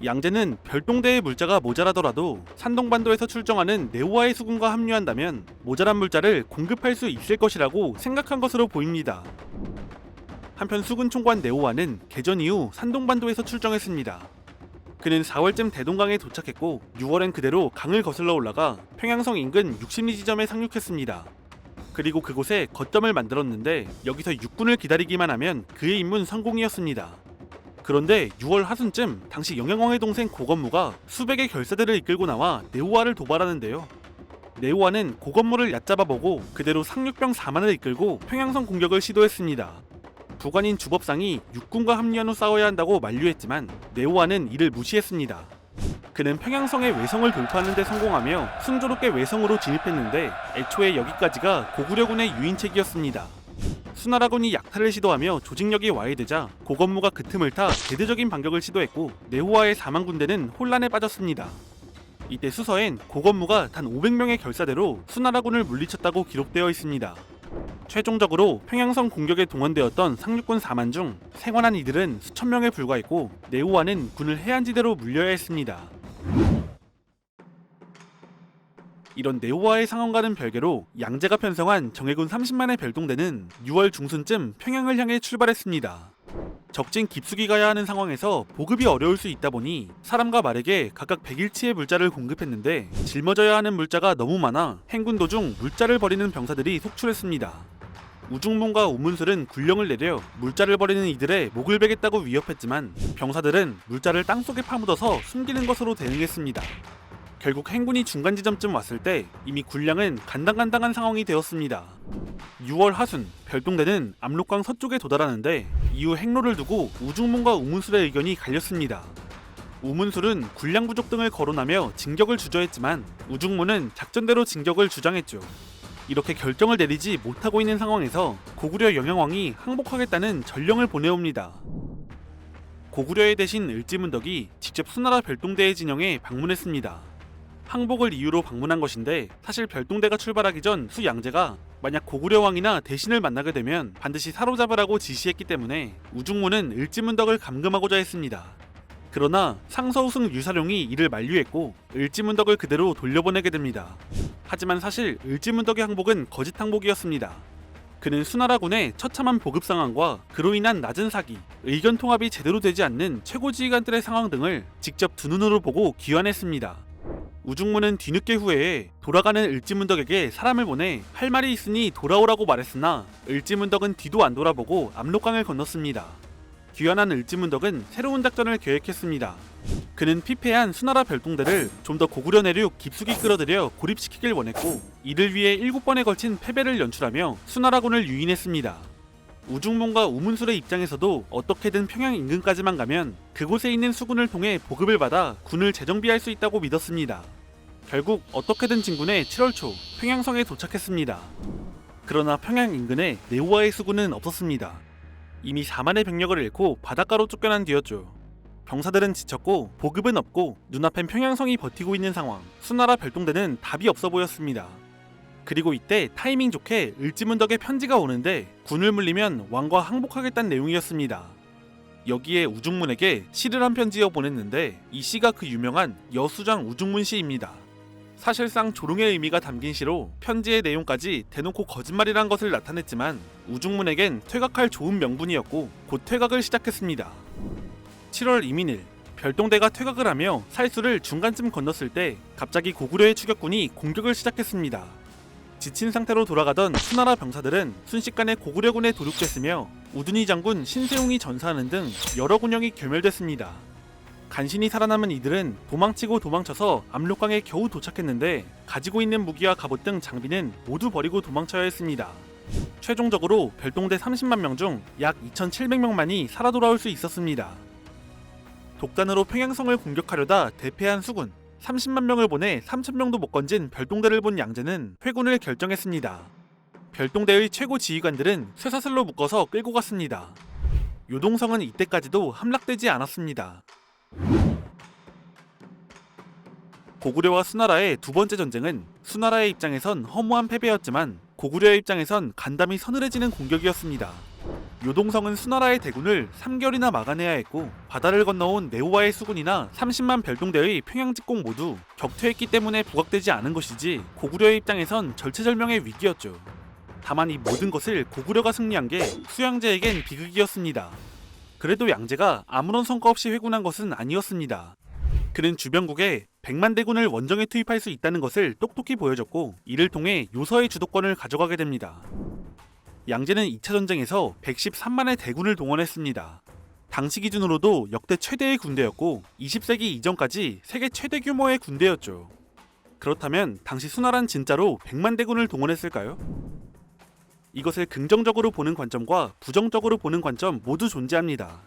양제는 별동대의 물자가 모자라더라도 산동반도에서 출정하는 네오와의 수군과 합류한다면 모자란 물자를 공급할 수 있을 것이라고 생각한 것으로 보입니다. 한편 수군 총관 네오와는 개전 이후 산동반도에서 출정했습니다. 그는 4월쯤 대동강에 도착했고 6월엔 그대로 강을 거슬러 올라가 평양성 인근 60리 지점에 상륙했습니다. 그리고 그곳에 거점을 만들었는데 여기서 육군을 기다리기만 하면 그의 임무는 성공이었습니다. 그런데 6월 하순쯤 당시 영양왕의 동생 고건무가 수백의 결사들을 이끌고 나와 네오와를 도발하는데요. 네오와는 고건무를 얕잡아보고 그대로 상륙병 4만을 이끌고 평양성 공격을 시도했습니다. 부관인 주법상이 육군과 합류한 후 싸워야 한다고 만류했지만 네오와는 이를 무시했습니다. 그는 평양성의 외성을 돌파하는 데 성공하며 순조롭게 외성으로 진입했는데 애초에 여기까지가 고구려군의 유인책이었습니다. 수나라군이 약탈을 시도하며 조직력이 와해되자 고건무가 그 틈을 타 대대적인 반격을 시도했고 네오와의 4만 군대는 혼란에 빠졌습니다. 이때 수서엔 고건무가 단 500명의 결사대로 수나라군을 물리쳤다고 기록되어 있습니다. 최종적으로 평양성 공격에 동원되었던 상륙군 4만 중 생還한 이들은 수천 명에 불과했고 네오와는 군을 해안지대로 물려야 했습니다. 이런 네오와의 상황과는 별개로 양제가 편성한 정예군 30만의 별동대는 6월 중순쯤 평양을 향해 출발했습니다. 적진 깊숙이 가야 하는 상황에서 보급이 어려울 수 있다 보니 사람과 말에게 각각 100일치의 물자를 공급했는데 짊어져야 하는 물자가 너무 많아 행군 도중 물자를 버리는 병사들이 속출했습니다. 우중문과 우문술은 군령을 내려 물자를 버리는 이들의 목을 베겠다고 위협했지만 병사들은 물자를 땅속에 파묻어서 숨기는 것으로 대응했습니다. 결국 행군이 중간 지점쯤 왔을 때 이미 군량은 간당간당한 상황이 되었습니다. 6월 하순, 별동대는 압록강 서쪽에 도달하는데 이후 행로를 두고 우중문과 우문술의 의견이 갈렸습니다. 우문술은 군량 부족 등을 거론하며 진격을 주저했지만 우중문은 작전대로 진격을 주장했죠. 이렇게 결정을 내리지 못하고 있는 상황에서 고구려 영양왕이 항복하겠다는 전령을 보내옵니다. 고구려의 대신 을지문덕이 직접 수나라 별동대의 진영에 방문했습니다. 항복을 이유로 방문한 것인데 사실 별동대가 출발하기 전 수양제가 만약 고구려 왕이나 대신을 만나게 되면 반드시 사로잡으라고 지시했기 때문에 우중문은 을지문덕을 감금하고자 했습니다. 그러나 상서우승 유사룡이 이를 만류했고 을지문덕을 그대로 돌려보내게 됩니다. 하지만 사실 을지문덕의 항복은 거짓 항복이었습니다. 그는 수나라군의 처참한 보급 상황과 그로 인한 낮은 사기, 의견 통합이 제대로 되지 않는 최고 지휘관들의 상황 등을 직접 두 눈으로 보고 귀환했습니다. 우중문은 뒤늦게 후회해 돌아가는 을지문덕에게 사람을 보내 할 말이 있으니 돌아오라고 말했으나 을지문덕은 뒤도 안 돌아보고 압록강을 건넜습니다. 귀환한 을지문덕은 새로운 작전을 계획했습니다. 그는 피폐한 수나라 별동대를 좀 더 고구려 내륙 깊숙이 끌어들여 고립시키길 원했고 이를 위해 7번에 걸친 패배를 연출하며 수나라군을 유인했습니다. 우중문과 우문술의 입장에서도 어떻게든 평양 인근까지만 가면 그곳에 있는 수군을 통해 보급을 받아 군을 재정비할 수 있다고 믿었습니다. 결국 어떻게든 진군해 7월 초 평양성에 도착했습니다. 그러나 평양 인근에 네오와의 수군은 없었습니다. 이미 4만의 병력을 잃고 바닷가로 쫓겨난 뒤였죠. 병사들은 지쳤고 보급은 없고 눈앞엔 평양성이 버티고 있는 상황. 수나라 별동대는 답이 없어 보였습니다. 그리고 이때 타이밍 좋게 을지문덕의 편지가 오는데 군을 물리면 왕과 항복하겠다는 내용이었습니다. 여기에 우중문에게 시를 한 편지어 보냈는데 이 시가 그 유명한 여수장 우중문 시입니다. 사실상 조롱의 의미가 담긴 시로 편지의 내용까지 대놓고 거짓말이란 것을 나타냈지만 우중문에겐 퇴각할 좋은 명분이었고 곧 퇴각을 시작했습니다. 7월 이민일 별동대가 퇴각을 하며 살수를 중간쯤 건넜을 때 갑자기 고구려의 추격군이 공격을 시작했습니다. 지친 상태로 돌아가던 수나라 병사들은 순식간에 고구려군에 도륙됐으며 우둔희 장군 신세웅이 전사하는 등 여러 군영이 괴멸됐습니다. 간신히 살아남은 이들은 도망치고 도망쳐서 압록강에 겨우 도착했는데 가지고 있는 무기와 갑옷 등 장비는 모두 버리고 도망쳐야 했습니다. 최종적으로 별동대 30만 명 중 약 2,700명만이 살아 돌아올 수 있었습니다. 독단으로 평양성을 공격하려다 대패한 수군 30만 명을 보내 3,000명도 못 건진 별동대를 본 양제는 회군을 결정했습니다. 별동대의 최고 지휘관들은 쇠사슬로 묶어서 끌고 갔습니다. 요동성은 이때까지도 함락되지 않았습니다. 고구려와 수나라의 두 번째 전쟁은 수나라의 입장에선 허무한 패배였지만 고구려의 입장에선 간담이 서늘해지는 공격이었습니다. 요동성은 수나라의 대군을 3개월이나 막아내야 했고 바다를 건너온 네오와의 수군이나 30만 별동대의 평양 직공 모두 격퇴했기 때문에 부각되지 않은 것이지 고구려의 입장에선 절체절명의 위기였죠. 다만 이 모든 것을 고구려가 승리한 게 수양제에겐 비극이었습니다. 그래도 양제가 아무런 성과 없이 회군한 것은 아니었습니다. 그는 주변국에 100만 대군을 원정에 투입할 수 있다는 것을 똑똑히 보여줬고 이를 통해 요서의 주도권을 가져가게 됩니다. 양제는 2차 전쟁에서 113만의 대군을 동원했습니다. 당시 기준으로도 역대 최대의 군대였고 20세기 이전까지 세계 최대 규모의 군대였죠. 그렇다면 당시 수나라는 진짜로 100만 대군을 동원했을까요? 이것을 긍정적으로 보는 관점과 부정적으로 보는 관점 모두 존재합니다.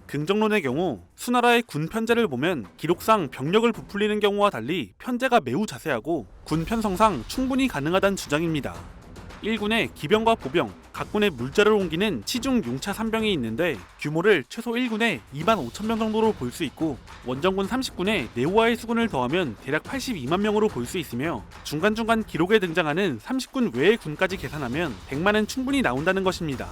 긍정론의 경우 수나라의 군 편제를 보면 기록상 병력을 부풀리는 경우와 달리 편제가 매우 자세하고 군 편성상 충분히 가능하다는 주장입니다. 1군에 기병과 보병, 각 군에 물자를 옮기는 치중 용차 3병이 있는데 규모를 최소 1군에 2만 5천 명 정도로 볼 수 있고 원정군 30군에 네오와의 수군을 더하면 대략 82만 명으로 볼 수 있으며 중간중간 기록에 등장하는 30군 외의 군까지 계산하면 100만은 충분히 나온다는 것입니다.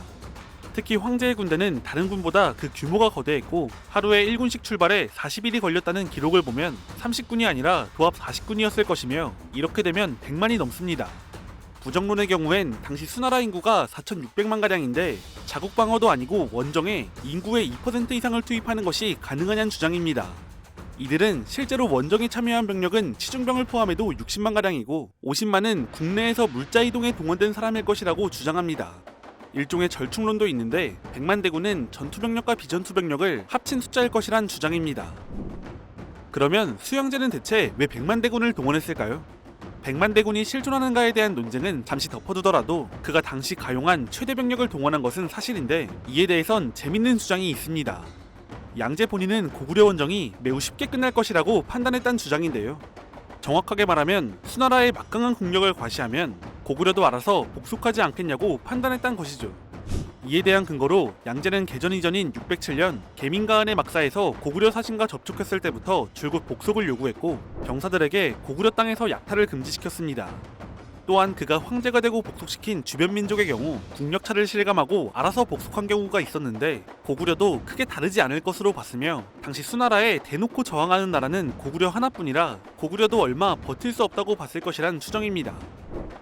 특히 황제의 군대는 다른 군보다 그 규모가 거대했고 하루에 1군씩 출발해 40일이 걸렸다는 기록을 보면 30군이 아니라 도합 40군이었을 것이며 이렇게 되면 100만이 넘습니다. 부정론의 경우엔 당시 수나라 인구가 4,600만가량인데 자국 방어도 아니고 원정에 인구의 2% 이상을 투입하는 것이 가능하냐는 주장입니다. 이들은 실제로 원정에 참여한 병력은 치중병을 포함해도 60만가량이고 50만은 국내에서 물자 이동에 동원된 사람일 것이라고 주장합니다. 일종의 절충론도 있는데 100만 대군은 전투병력과 비전투병력을 합친 숫자일 것이란 주장입니다. 그러면 수양제는 대체 왜 100만 대군을 동원했을까요? 100만 대군이 실존하는가에 대한 논쟁은 잠시 덮어두더라도 그가 당시 가용한 최대 병력을 동원한 것은 사실인데 이에 대해선 재밌는 주장이 있습니다. 양제 본인은 고구려 원정이 매우 쉽게 끝날 것이라고 판단했다는 주장인데요. 정확하게 말하면 수나라의 막강한 국력을 과시하면 고구려도 알아서 복속하지 않겠냐고 판단했다는 것이죠. 이에 대한 근거로 양제는 개전 이전인 607년 계민가은의 막사에서 고구려 사신과 접촉했을 때부터 줄곧 복속을 요구했고 병사들에게 고구려 땅에서 약탈을 금지시켰습니다. 또한 그가 황제가 되고 복속시킨 주변 민족의 경우 국력차를 실감하고 알아서 복속한 경우가 있었는데 고구려도 크게 다르지 않을 것으로 봤으며 당시 수나라에 대놓고 저항하는 나라는 고구려 하나뿐이라 고구려도 얼마 버틸 수 없다고 봤을 것이란 추정입니다.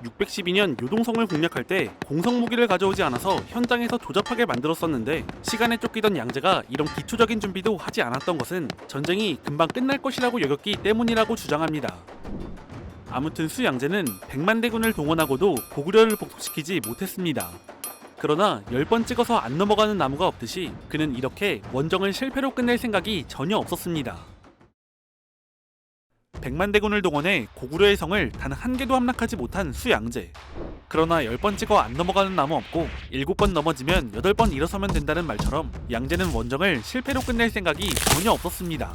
612년 요동성을 공략할 때 공성 무기를 가져오지 않아서 현장에서 조잡하게 만들었었는데 시간에 쫓기던 양제가 이런 기초적인 준비도 하지 않았던 것은 전쟁이 금방 끝날 것이라고 여겼기 때문이라고 주장합니다. 아무튼 수양제는 100만 대군을 동원하고도 고구려를 복속시키지 못했습니다. 그러나 10번 찍어서 안 넘어가는 나무가 없듯이 그는 이렇게 원정을 실패로 끝낼 생각이 전혀 없었습니다. 100만 대군을 동원해 고구려의 성을 단 한 개도 함락하지 못한 수양제. 그러나 10번 찍어 안 넘어가는 나무 없고 7번 넘어지면 8번 일어서면 된다는 말처럼 양제는 원정을 실패로 끝낼 생각이 전혀 없었습니다.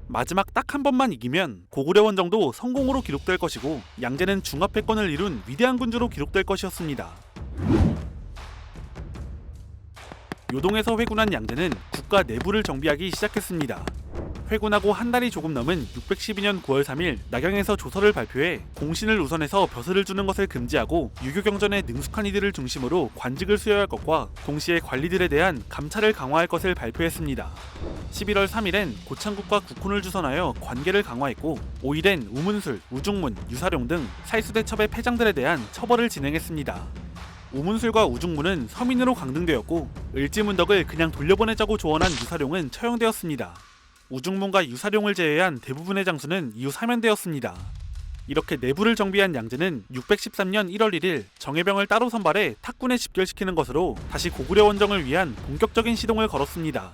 마지막 딱 한 번만 이기면 고구려 원정도 성공으로 기록될 것이고 양제는 중화패권을 이룬 위대한 군주로 기록될 것이었습니다. 요동에서 회군한 양제는 국가 내부를 정비하기 시작했습니다. 회군하고 한 달이 조금 넘은 612년 9월 3일 낙양에서 조서를 발표해 공신을 우선해서 벼슬을 주는 것을 금지하고 유교 경전에 능숙한 이들을 중심으로 관직을 수여할 것과 동시에 관리들에 대한 감찰을 강화할 것을 발표했습니다. 11월 3일엔 고창국과 국훈을 주선하여 관계를 강화했고 5일엔 우문술, 우중문, 유사룡 등 살수대첩의 패장들에 대한 처벌을 진행했습니다. 우문술과 우중문은 서민으로 강등되었고 을지문덕을 그냥 돌려보내자고 조언한 유사룡은 처형되었습니다. 우중문과 유사룡을 제외한 대부분의 장수는 이후 사면되었습니다. 이렇게 내부를 정비한 양제는 613년 1월 1일 정예병을 따로 선발해 탁군에 집결시키는 것으로 다시 고구려 원정을 위한 본격적인 시동을 걸었습니다.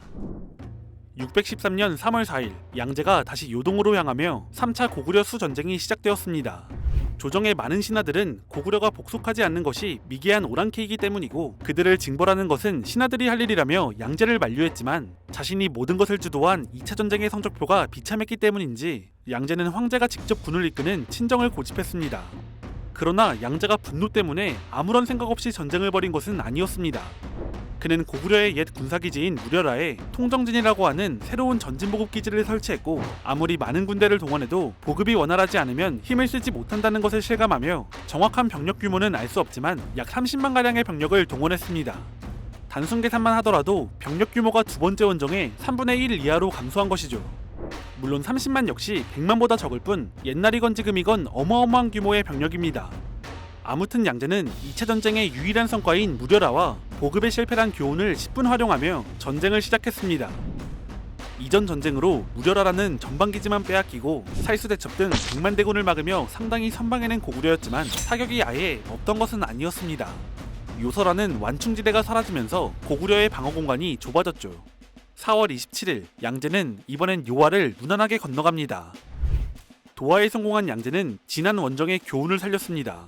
613년 3월 4일 양제가 다시 요동으로 향하며 3차 고구려 수전쟁이 시작되었습니다. 조정의 많은 신하들은 고구려가 복속하지 않는 것이 미개한 오랑캐이기 때문이고 그들을 징벌하는 것은 신하들이 할 일이라며 양제를 만류했지만 자신이 모든 것을 주도한 2차 전쟁의 성적표가 비참했기 때문인지 양제는 황제가 직접 군을 이끄는 친정을 고집했습니다. 그러나 양제가 분노 때문에 아무런 생각 없이 전쟁을 벌인 것은 아니었습니다. 그는 고구려의 옛 군사기지인 무려라에 통정진이라고 하는 새로운 전진보급기지를 설치했고 아무리 많은 군대를 동원해도 보급이 원활하지 않으면 힘을 쓰지 못한다는 것을 실감하며 정확한 병력 규모는 알 수 없지만 약 30만가량의 병력을 동원했습니다. 단순 계산만 하더라도 병력 규모가 두 번째 원정의 3분의 1 이하로 감소한 것이죠. 물론 30만 역시 100만보다 적을 뿐 옛날이건 지금이건 어마어마한 규모의 병력입니다. 아무튼 양제는 2차 전쟁의 유일한 성과인 무려라와 보급에 실패한 교훈을 10분 활용하며 전쟁을 시작했습니다. 이전 전쟁으로 무려라라는 전방기지만 빼앗기고 살수대첩 등 100만 대군을 막으며 상당히 선방해낸 고구려였지만 타격이 아예 없던 것은 아니었습니다. 요설하는 완충지대가 사라지면서 고구려의 방어 공간이 좁아졌죠. 4월 27일 양제는 이번엔 요하를 무난하게 건너갑니다. 도하에 성공한 양제는 지난 원정의 교훈을 살렸습니다.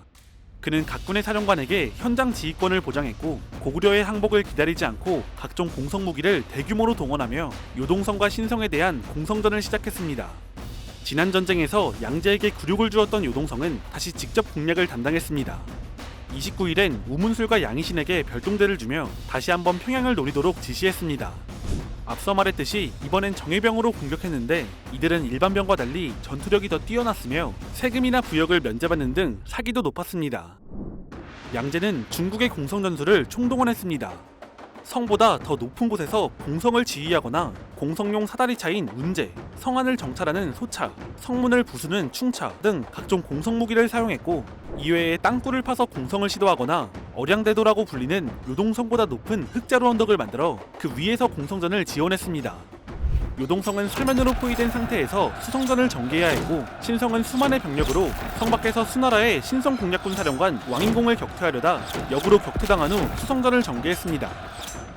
그는 각군의 사령관에게 현장 지휘권을 보장했고 고구려의 항복을 기다리지 않고 각종 공성무기를 대규모로 동원하며 요동성과 신성에 대한 공성전을 시작했습니다. 지난 전쟁에서 양제에게 굴욕을 주었던 요동성은 다시 직접 공략을 담당했습니다. 29일엔 우문술과 양이신에게 별동대를 주며 다시 한번 평양을 노리도록 지시했습니다. 앞서 말했듯이 이번엔 정예병으로 공격했는데 이들은 일반 병과 달리 전투력이 더 뛰어났으며 세금이나 부역을 면제받는 등 사기도 높았습니다. 양제는 중국의 공성전술을 총동원했습니다. 성보다 더 높은 곳에서 공성을 지휘하거나 공성용 사다리 차인 운제, 성안을 정찰하는 소차, 성문을 부수는 충차 등 각종 공성무기를 사용했고 이외에 땅굴을 파서 공성을 시도하거나 어량대도라고 불리는 요동성보다 높은 흑자루 언덕을 만들어 그 위에서 공성전을 지원했습니다. 요동성은 수면으로 포위된 상태에서 수성전을 전개해야 했고 신성은 수만의 병력으로 성 밖에서 수나라의 신성 공략군 사령관 왕인공을 격퇴하려다 역으로 격퇴당한 후 수성전을 전개했습니다.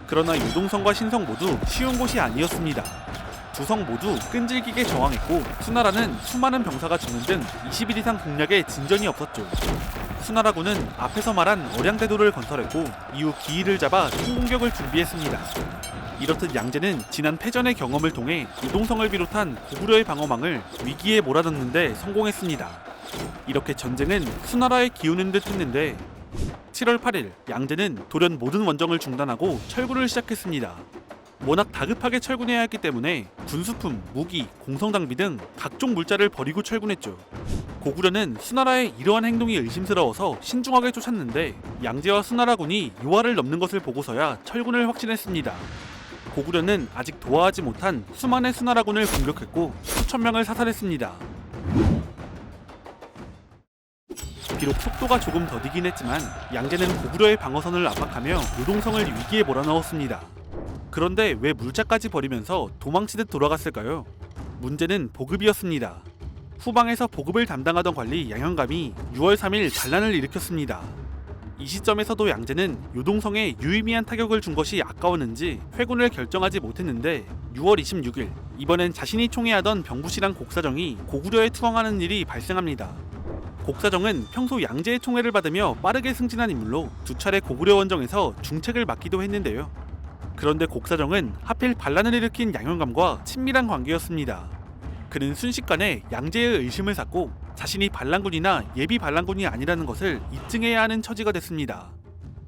그러나 요동성과 신성 모두 쉬운 곳이 아니었습니다. 두 성 모두 끈질기게 저항했고 수나라는 수많은 병사가 죽는 등 20일 이상 공략에 진전이 없었죠. 수나라군은 앞에서 말한 어량대도를 건설했고 이후 기일을 잡아 총공격을 준비했습니다. 이렇듯 양제는 지난 패전의 경험을 통해 요동성을 비롯한 고구려의 방어망을 위기에 몰아넣는 데 성공했습니다. 이렇게 전쟁은 수나라의 기우는 듯 했는데 7월 8일 양제는 돌연 모든 원정을 중단하고 철군을 시작했습니다. 워낙 다급하게 철군해야 했기 때문에 군수품, 무기, 공성장비 등 각종 물자를 버리고 철군했죠. 고구려는 수나라의 이러한 행동이 의심스러워서 신중하게 쫓았는데 양제와 수나라군이 요하를 넘는 것을 보고서야 철군을 확신했습니다. 고구려는 아직 도하하지 못한 수만의 수나라군을 공격했고 수천 명을 사살했습니다. 비록 속도가 조금 더디긴 했지만 양제는 고구려의 방어선을 압박하며 요동성을 위기에 몰아넣었습니다. 그런데 왜 물자까지 버리면서 도망치듯 돌아갔을까요? 문제는 보급이었습니다. 후방에서 보급을 담당하던 관리 양현감이 6월 3일 반란을 일으켰습니다. 이 시점에서도 양제는 요동성에 유의미한 타격을 준 것이 아까웠는지 회군을 결정하지 못했는데 6월 26일 이번엔 자신이 총애하던 병부시랑 곡사정이 고구려에 투항하는 일이 발생합니다. 곡사정은 평소 양제의 총애를 받으며 빠르게 승진한 인물로 두 차례 고구려 원정에서 중책을 맡기도 했는데요. 그런데 곡사정은 하필 반란을 일으킨 양현감과 친밀한 관계였습니다. 그는 순식간에 양제의 의심을 샀고 자신이 반란군이나 예비 반란군이 아니라는 것을 입증해야 하는 처지가 됐습니다.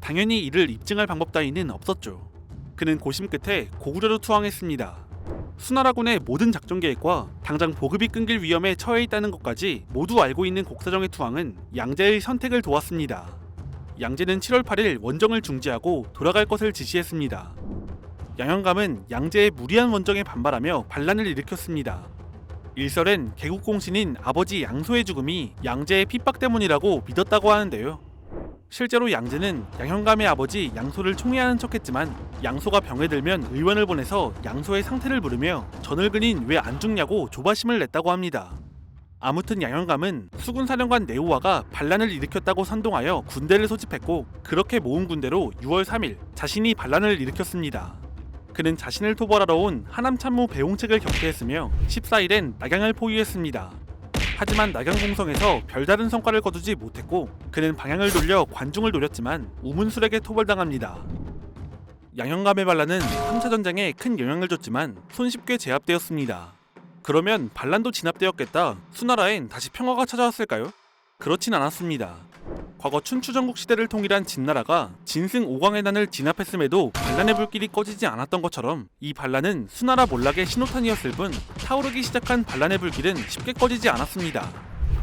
당연히 이를 입증할 방법 따위는 없었죠. 그는 고심 끝에 고구려로 투항했습니다. 수나라군의 모든 작전 계획과 당장 보급이 끊길 위험에 처해 있다는 것까지 모두 알고 있는 곡사정의 투항은 양제의 선택을 도왔습니다. 양제는 7월 8일 원정을 중지하고 돌아갈 것을 지시했습니다. 양현감은 양제의 무리한 원정에 반발하며 반란을 일으켰습니다. 일설엔 개국공신인 아버지 양소의 죽음이 양제의 핍박 때문이라고 믿었다고 하는데요. 실제로 양제는 양현감의 아버지 양소를 총애하는 척했지만 양소가 병에 들면 의원을 보내서 양소의 상태를 물으며 전을근인 왜 안 죽냐고 조바심을 냈다고 합니다. 아무튼 양현감은 수군사령관 내우화가 반란을 일으켰다고 선동하여 군대를 소집했고 그렇게 모은 군대로 6월 3일 자신이 반란을 일으켰습니다. 그는 자신을 토벌하러 온 하남참모 배홍책을 격퇴했으며 14일엔 낙양을 포위했습니다. 하지만 낙양공성에서 별다른 성과를 거두지 못했고 그는 방향을 돌려 관중을 노렸지만 우문술에게 토벌당합니다. 양현감의 반란은 3차 전쟁에 큰 영향을 줬지만 손쉽게 제압되었습니다. 그러면 반란도 진압되었겠다. 수나라엔 다시 평화가 찾아왔을까요? 그렇진 않았습니다. 과거 춘추전국 시대를 통일한 진나라가 진승 5광의 난을 진압했음에도 반란의 불길이 꺼지지 않았던 것처럼 이 반란은 수나라 몰락의 신호탄이었을 뿐 타오르기 시작한 반란의 불길은 쉽게 꺼지지 않았습니다.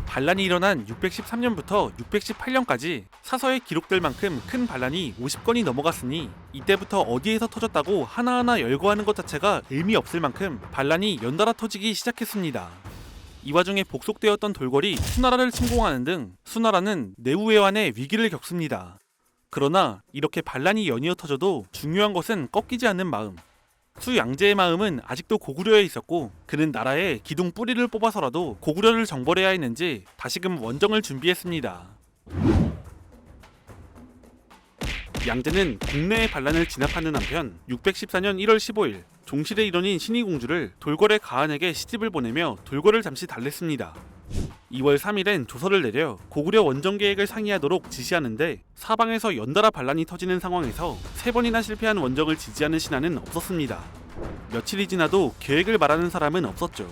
반란이 일어난 613년부터 618년까지 사서에 기록될 만큼 큰 반란이 50건이 넘어갔으니 이때부터 어디에서 터졌다고 하나하나 열거하는 것 자체가 의미 없을 만큼 반란이 연달아 터지기 시작했습니다. 이 와중에 복속되었던 돌궐이 수나라를 침공하는 등 수나라는 내후외환의 위기를 겪습니다. 그러나 이렇게 반란이 연이어 터져도 중요한 것은 꺾이지 않는 마음. 수양제의 마음은 아직도 고구려에 있었고 그는 나라에 기둥 뿌리를 뽑아서라도 고구려를 정벌해야 했는지 다시금 원정을 준비했습니다. 양제는 국내의 반란을 진압하는 한편 614년 1월 15일 종실의 일원인 신의공주를 돌궐의 가한에게 시집을 보내며 돌궐을 잠시 달랬습니다. 2월 3일엔 조서를 내려 고구려 원정 계획을 상의하도록 지시하는데 사방에서 연달아 반란이 터지는 상황에서 3번이나 실패한 원정을 지지하는 신하는 없었습니다. 며칠이 지나도 계획을 말하는 사람은 없었죠.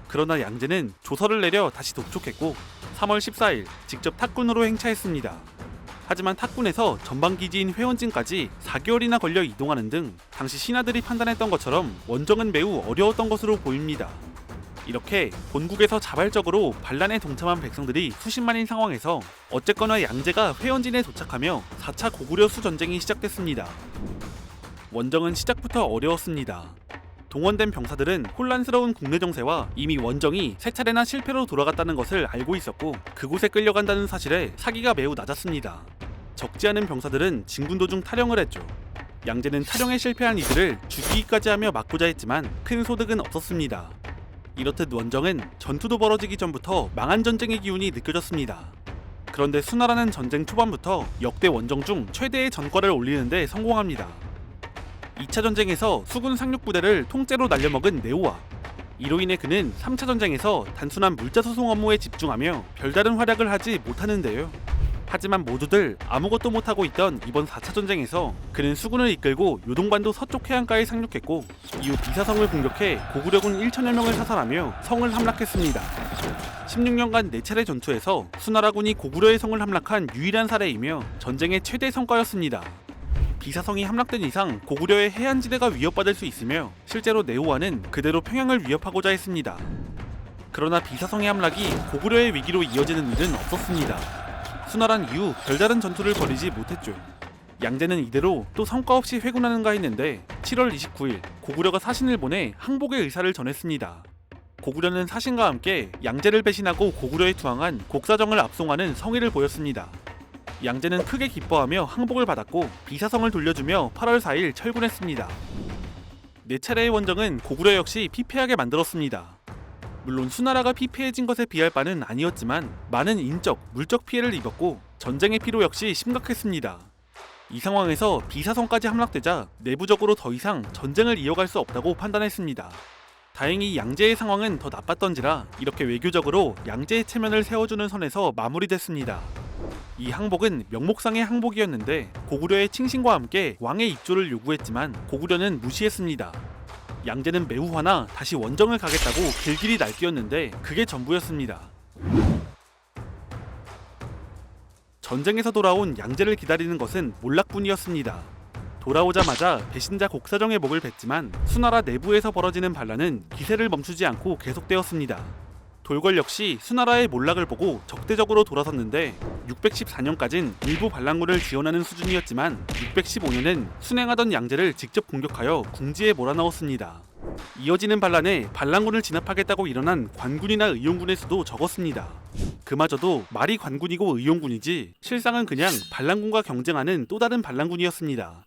그러나 양제는 조서를 내려 다시 독촉했고 3월 14일 직접 탁군으로 행차했습니다. 하지만 탁군에서 전방기지인 회원진까지 4개월이나 걸려 이동하는 등 당시 신하들이 판단했던 것처럼 원정은 매우 어려웠던 것으로 보입니다. 이렇게 본국에서 자발적으로 반란에 동참한 백성들이 수십만인 상황에서 어쨌거나 양제가 회원진에 도착하며 4차 고구려 수전쟁이 시작됐습니다. 원정은 시작부터 어려웠습니다. 동원된 병사들은 혼란스러운 국내 정세와 이미 원정이 3차례나 실패로 돌아갔다는 것을 알고 있었고 그곳에 끌려간다는 사실에 사기가 매우 낮았습니다. 적지 않은 병사들은 진군 도중 탈영을 했죠. 양제는 탈영에 실패한 이들을 죽이기까지 하며 막고자 했지만 큰 소득은 없었습니다. 이렇듯 원정은 전투도 벌어지기 전부터 망한 전쟁의 기운이 느껴졌습니다. 그런데 수나라는 전쟁 초반부터 역대 원정 중 최대의 전과를 올리는 데 성공합니다. 2차 전쟁에서 수군 상륙부대를 통째로 날려먹은 내우화. 이로 인해 그는 3차 전쟁에서 단순한 물자 수송 업무에 집중하며 별다른 활약을 하지 못하는데요. 하지만 모두들 아무것도 못하고 있던 이번 4차 전쟁에서 그는 수군을 이끌고 요동반도 서쪽 해안가에 상륙했고 이후 비사성을 공격해 고구려군 1천여 명을 사살하며 성을 함락했습니다. 16년간 4차례 전투에서 수나라군이 고구려의 성을 함락한 유일한 사례이며 전쟁의 최대 성과였습니다. 비사성이 함락된 이상 고구려의 해안지대가 위협받을 수 있으며 실제로 내우화는 그대로 평양을 위협하고자 했습니다. 그러나 비사성의 함락이 고구려의 위기로 이어지는 일은 없었습니다. 수나란 이후 별다른 전투를 벌이지 못했죠. 양제는 이대로 또 성과 없이 회군하는가 했는데 7월 29일 고구려가 사신을 보내 항복의 의사를 전했습니다. 고구려는 사신과 함께 양제를 배신하고 고구려에 투항한 곡사정을 압송하는 성의를 보였습니다. 양제는 크게 기뻐하며 항복을 받았고 비사성을 돌려주며 8월 4일 철군했습니다. 네 차례의 원정은 고구려 역시 피폐하게 만들었습니다. 물론 수나라가 피폐해진 것에 비할 바는 아니었지만 많은 인적, 물적 피해를 입었고 전쟁의 피로 역시 심각했습니다. 이 상황에서 비사성까지 함락되자 내부적으로 더 이상 전쟁을 이어갈 수 없다고 판단했습니다. 다행히 양제의 상황은 더 나빴던지라 이렇게 외교적으로 양제의 체면을 세워주는 선에서 마무리됐습니다. 이 항복은 명목상의 항복이었는데 고구려의 칭신과 함께 왕의 입조를 요구했지만 고구려는 무시했습니다. 양제는 매우 화나 다시 원정을 가겠다고 길길이 날뛰었는데 그게 전부였습니다. 전쟁에서 돌아온 양제를 기다리는 것은 몰락뿐이었습니다. 돌아오자마자 배신자 곡사정의 목을 뱉지만 수나라 내부에서 벌어지는 반란은 기세를 멈추지 않고 계속되었습니다. 돌궐 역시 수나라의 몰락을 보고 적대적으로 돌아섰는데 614년까진 일부 반란군을 지원하는 수준이었지만 615년엔 순행하던 양제를 직접 공격하여 궁지에 몰아넣었습니다. 이어지는 반란에 반란군을 진압하겠다고 일어난 관군이나 의용군의 수도 적었습니다. 그마저도 말이 관군이고 의용군이지 실상은 그냥 반란군과 경쟁하는 또 다른 반란군이었습니다.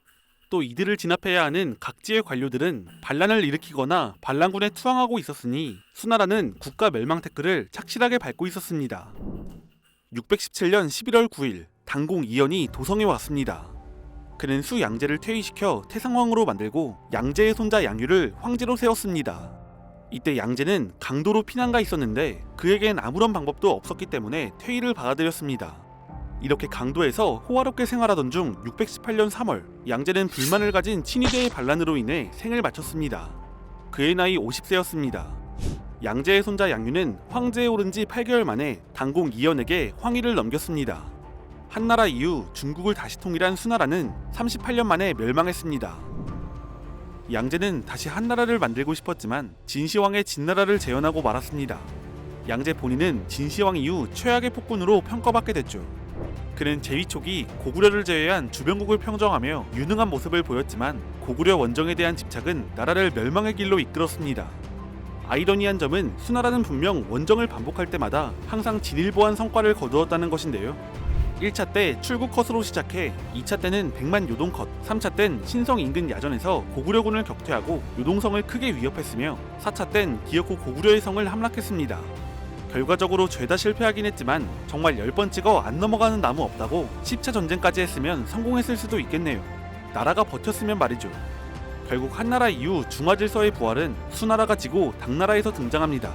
또 이들을 진압해야 하는 각지의 관료들은 반란을 일으키거나 반란군에 투항하고 있었으니 수나라는 국가 멸망 태클을 착실하게 밟고 있었습니다. 617년 11월 9일 당공 이연이 도성에 왔습니다. 그는 수양제를 퇴위시켜 태상왕으로 만들고 양제의 손자 양유를 황제로 세웠습니다. 이때 양제는 강도로 피난가 있었는데 그에겐 아무런 방법도 없었기 때문에 퇴위를 받아들였습니다. 이렇게 강도에서 호화롭게 생활하던 중 618년 3월 양제는 불만을 가진 친위대의 반란으로 인해 생을 마쳤습니다. 그의 나이 50세였습니다. 양제의 손자 양유는 황제에 오른 지 8개월 만에 당공 이연에게 황위를 넘겼습니다. 한나라 이후 중국을 다시 통일한 수나라는 38년 만에 멸망했습니다. 양제는 다시 한나라를 만들고 싶었지만 진시황의 진나라를 재현하고 말았습니다. 양제 본인은 진시황 이후 최악의 폭군으로 평가받게 됐죠. 그는 재위 초기 고구려를 제외한 주변국을 평정하며 유능한 모습을 보였지만 고구려 원정에 대한 집착은 나라를 멸망의 길로 이끌었습니다. 아이러니한 점은 수나라는 분명 원정을 반복할 때마다 항상 진일보한 성과를 거두었다는 것인데요. 1차 때 출국 컷으로 시작해 2차 때는 백만 요동 컷, 3차 땐 신성 인근 야전에서 고구려군을 격퇴하고 요동성을 크게 위협했으며 4차 땐 기어코 고구려의 성을 함락했습니다. 결과적으로 죄다 실패하긴 했지만 정말 10번 찍어 안 넘어가는 나무 없다고 10차 전쟁까지 했으면 성공했을 수도 있겠네요. 나라가 버텼으면 말이죠. 결국 한나라 이후 중화질서의 부활은 수나라가 지고 당나라에서 등장합니다.